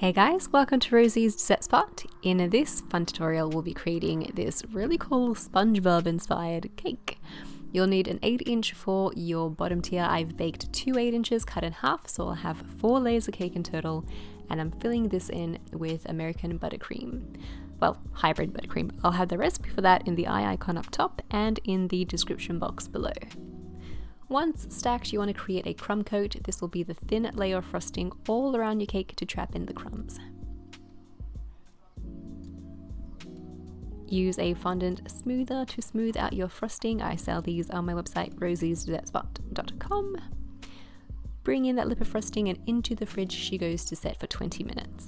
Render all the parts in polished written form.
Hey guys, welcome to Rosie's Dessert Spot. In this fun tutorial, we'll be creating this really cool Spongebob inspired cake. You'll need an 8-inch for your bottom tier. I've baked 2 8-inches cut in half, so I'll have 4 layers of cake in total, and I'm filling this in with American buttercream. Well, hybrid buttercream. I'll have the recipe for that in the eye icon up top and in the description box below. Once stacked, you want to create a crumb coat. This will be the thin layer of frosting all around your cake to trap in the crumbs. Use a fondant smoother to smooth out your frosting. I sell these on my website, rosiesdessertspot.com. Bring in that lip of frosting and into the fridge she goes to set for 20 minutes.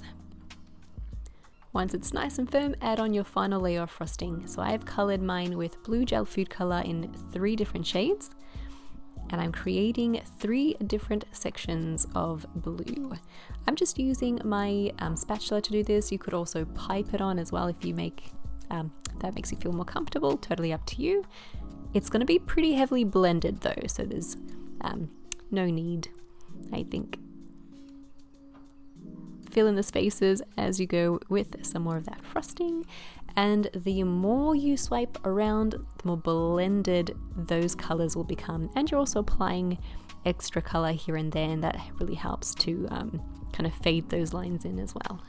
Once it's nice and firm, add on your final layer of frosting. So I've colored mine with blue gel food color in 3 different shades. And I'm creating 3 different sections of blue. I'm just using my spatula to do this. You could also pipe it on as well if you make that makes you feel more comfortable. Totally up to you. It's going to be pretty heavily blended though, so there's no need, I think. Fill in the spaces as you go with some more of that frosting, and the more you swipe around, the more blended those colors will become, and you're also applying extra color here and there, and that really helps to kind of fade those lines in as well.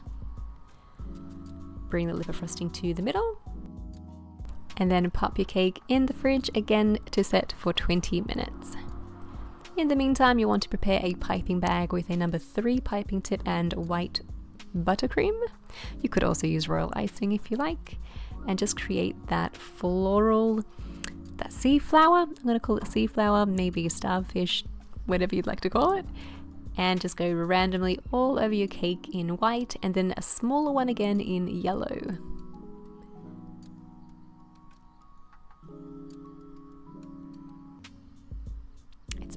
Bring the lip of frosting to the middle, and then pop your cake in the fridge again to set for 20 minutes. In the meantime, you want to prepare a piping bag with a number 3 piping tip and white buttercream. You could also use royal icing if you like, and just create that floral, that sea flower. I'm going to call it sea flower, maybe starfish, whatever you'd like to call it. And just go randomly all over your cake in white, and then a smaller one again in yellow.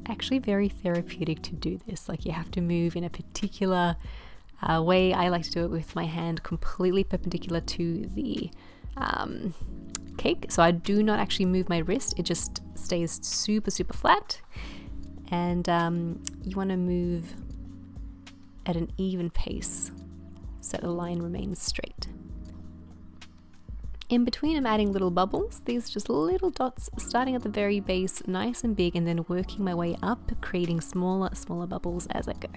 Actually very therapeutic to do this. Like, you have to move in a particular way. I like to do it with my hand completely perpendicular to the cake, so I do not actually move my wrist. It just stays super flat, and you want to move at an even pace so the line remains straight. In between, I'm adding little bubbles. These are just little dots starting at the very base, nice and big, and then working my way up, creating smaller bubbles as I go.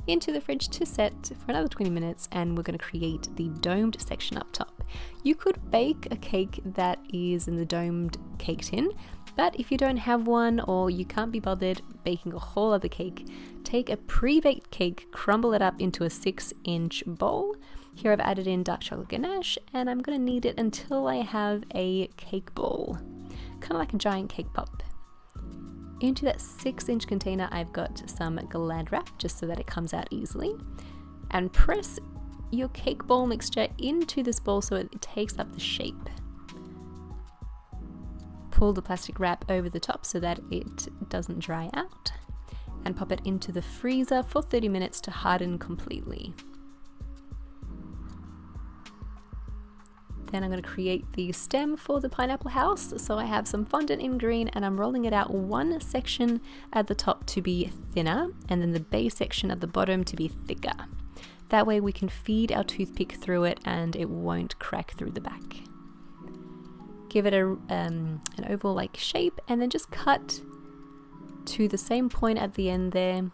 Into the fridge to set for another 20 minutes, and we're going to create the domed section up top. You could bake a cake that is in the domed cake tin, but if you don't have one, or you can't be bothered baking a whole other cake, take a pre-baked cake, crumble it up into a 6-inch bowl. Here I've added in dark chocolate ganache, and I'm going to knead it until I have a cake ball, kind of like a giant cake pop. Into that 6-inch container, I've got some Glad wrap, just so that it comes out easily, and press your cake ball mixture into this bowl so it takes up the shape. Pull the plastic wrap over the top so that it doesn't dry out, and pop it into the freezer for 30 minutes to harden completely. Then I'm going to create the stem for the pineapple house. So I have some fondant in green, and I'm rolling it out one section at the top to be thinner, and then the base section at the bottom to be thicker. That way we can feed our toothpick through it and it won't crack through the back. Give it an oval-like shape, and then just cut to the same point at the end there,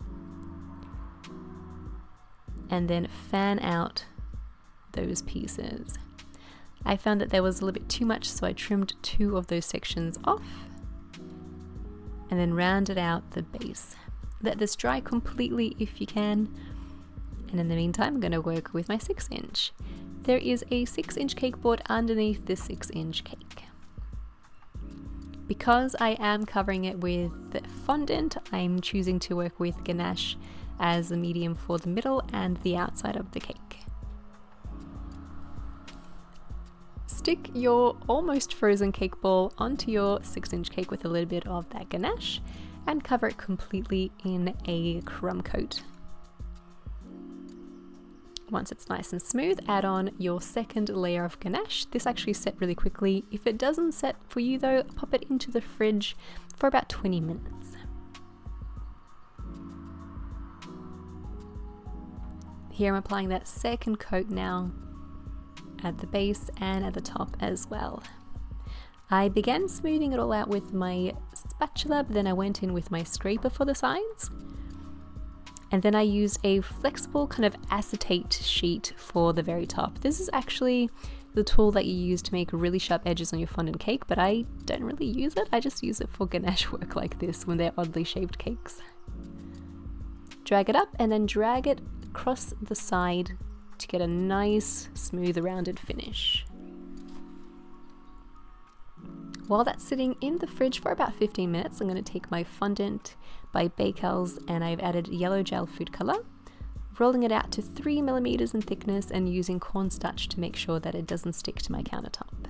and then fan out those pieces. I found that there was a little bit too much, so I trimmed 2 of those sections off, and then rounded out the base. Let this dry completely if you can, and in the meantime I'm going to work with my 6-inch. There is a 6-inch cake board underneath this 6-inch cake. Because I am covering it with fondant, I'm choosing to work with ganache as the medium for the middle and the outside of the cake. Stick your almost frozen cake ball onto your 6-inch cake with a little bit of that ganache, and cover it completely in a crumb coat. Once it's nice and smooth, add on your second layer of ganache. This actually set really quickly. If it doesn't set for you though, pop it into the fridge for about 20 minutes. Here I'm applying that second coat now at the base and at the top as well. I began smoothing it all out with my spatula, but then I went in with my scraper for the sides. And then I used a flexible kind of acetate sheet for the very top. This is actually the tool that you use to make really sharp edges on your fondant cake, but I don't really use it. I just use it for ganache work like this when they're oddly shaped cakes. Drag it up and then drag it across the side to get a nice, smooth, rounded finish. While that's sitting in the fridge for about 15 minutes, I'm going to take my fondant by Bakels, and I've added yellow gel food color, rolling it out to 3 millimeters in thickness and using cornstarch to make sure that it doesn't stick to my countertop.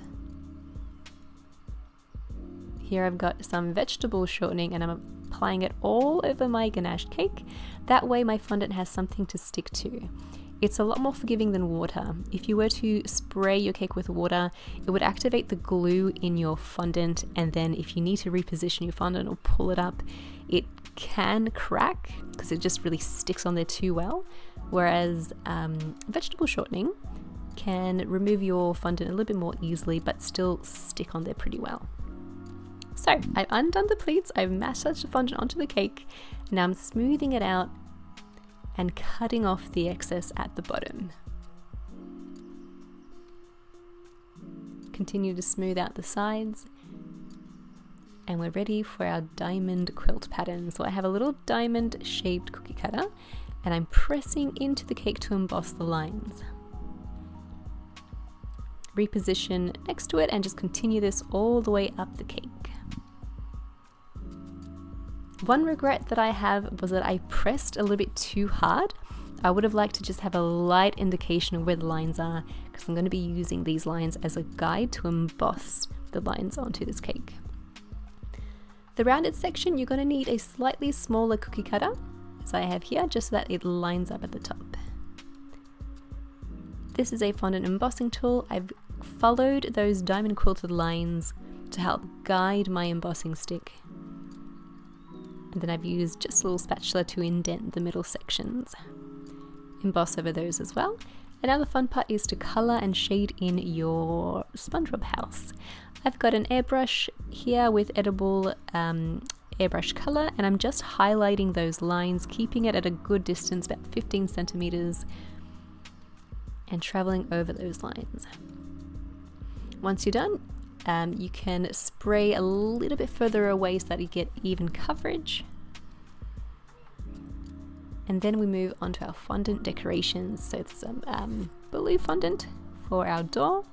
Here I've got some vegetable shortening and I'm applying it all over my ganache cake. That way my fondant has something to stick to. It's a lot more forgiving than water. If you were to spray your cake with water, it would activate the glue in your fondant, and then if you need to reposition your fondant or pull it up, it can crack because it just really sticks on there too well. Whereas vegetable shortening can remove your fondant a little bit more easily but still stick on there pretty well. So I've undone the pleats, I've massaged the fondant onto the cake, now I'm smoothing it out and cutting off the excess at the bottom. Continue to smooth out the sides, and we're ready for our diamond quilt pattern. So I have a little diamond shaped cookie cutter and I'm pressing into the cake to emboss the lines. Reposition next to it and just continue this all the way up the cake. One regret that I have was that I pressed a little bit too hard. I would have liked to just have a light indication of where the lines are, because I'm going to be using these lines as a guide to emboss the lines onto this cake. The rounded section, you're going to need a slightly smaller cookie cutter, as I have here, just so that it lines up at the top. This is a fondant embossing tool. I've followed those diamond quilted lines to help guide my embossing stick. And then I've used just a little spatula to indent the middle sections. Emboss over those as well. And now the fun part is to colour and shade in your Spongebob house. I've got an airbrush here with edible airbrush colour, and I'm just highlighting those lines, keeping it at a good distance, about 15 centimeters, and travelling over those lines. Once you're done, you can spray a little bit further away so that you get even coverage. And then we move on to our fondant decorations. So it's some blue fondant for our door,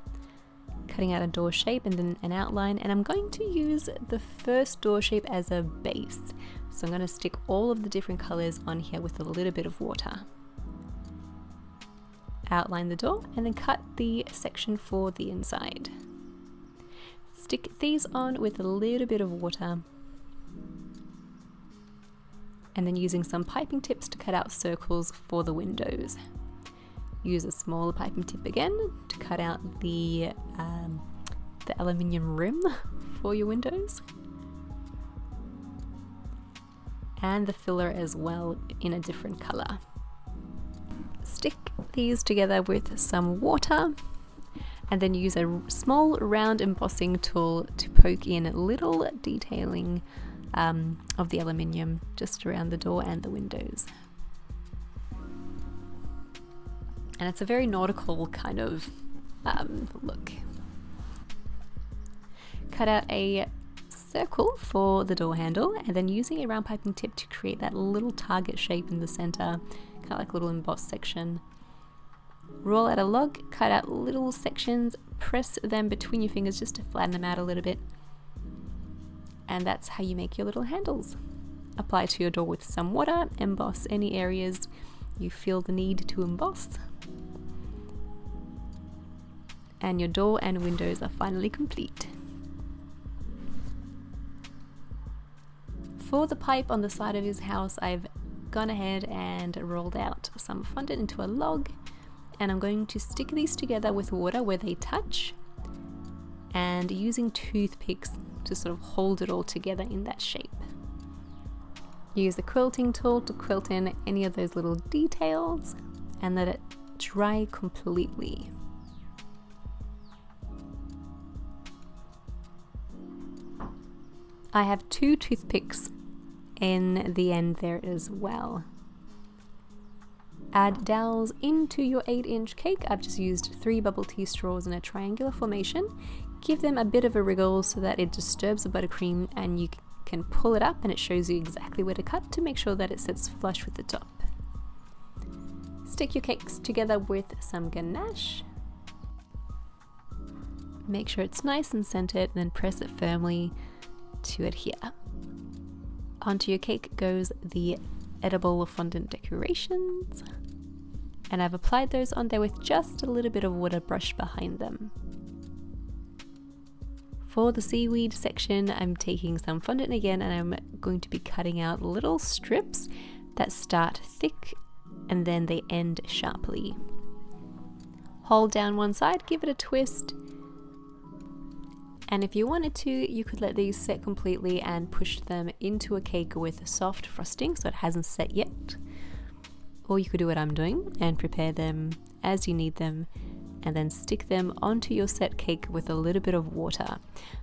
cutting out a door shape and then an outline. And I'm going to use the first door shape as a base. So I'm going to stick all of the different colors on here with a little bit of water. Outline the door and then cut the section for the inside. Stick these on with a little bit of water, and then using some piping tips to cut out circles for the windows. Use a smaller piping tip again to cut out the aluminium rim for your windows, and the filler as well in a different color. Stick these together with some water, and then use a small round embossing tool to poke in little detailing of the aluminium just around the door and the windows. And it's a very nautical kind of look. Cut out a circle for the door handle, and then using a round piping tip to create that little target shape in the center, kind of like a little embossed section. Roll out a log, cut out little sections, press them between your fingers just to flatten them out a little bit. And that's how you make your little handles. Apply to your door with some water, emboss any areas you feel the need to emboss. And your door and windows are finally complete. For the pipe on the side of his house, I've gone ahead and rolled out some fondant into a log, and I'm going to stick these together with water where they touch, and using toothpicks to sort of hold it all together in that shape. Use the quilting tool to quilt in any of those little details, and let it dry completely. I have 2 toothpicks in the end there as well. Add dowels into your 8-inch cake. I've just used 3 bubble tea straws in a triangular formation. Give them a bit of a wriggle so that it disturbs the buttercream, and you can pull it up and it shows you exactly where to cut to make sure that it sits flush with the top. Stick your cakes together with some ganache. Make sure it's nice and centered, and then press it firmly to adhere. Onto your cake goes the edible fondant decorations, and I've applied those on there with just a little bit of water brushed behind them. For the seaweed section, I'm taking some fondant again, and I'm going to be cutting out little strips that start thick and then they end sharply. Hold down one side, give it a twist, and if you wanted to, you could let these set completely and push them into a cake with soft frosting so it hasn't set yet. Or you could do what I'm doing and prepare them as you need them, and then stick them onto your set cake with a little bit of water.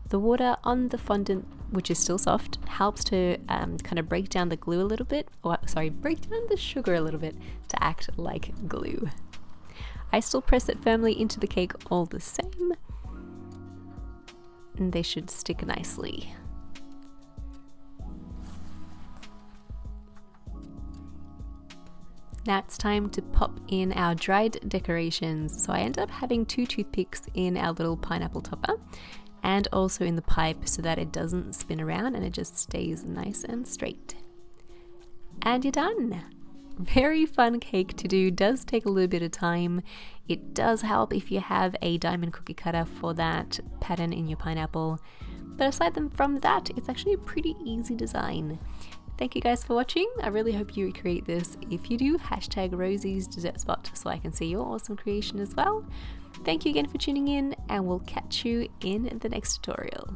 The water on the fondant, which is still soft, helps to kind of break down the glue a little bit, break down the sugar a little bit to act like glue. I still press it firmly into the cake all the same, and they should stick nicely. Now it's time to pop in our dried decorations. So I ended up having 2 toothpicks in our little pineapple topper and also in the pipe so that it doesn't spin around and it just stays nice and straight. And you're done! Very fun cake to do, does take a little bit of time. It does help if you have a diamond cookie cutter for that pattern in your pineapple. But aside from that, it's actually a pretty easy design. Thank you guys for watching. I really hope you recreate this. If you do, hashtag Rosie's Dessert Spot so I can see your awesome creation as well. Thank you again for tuning in, and we'll catch you in the next tutorial.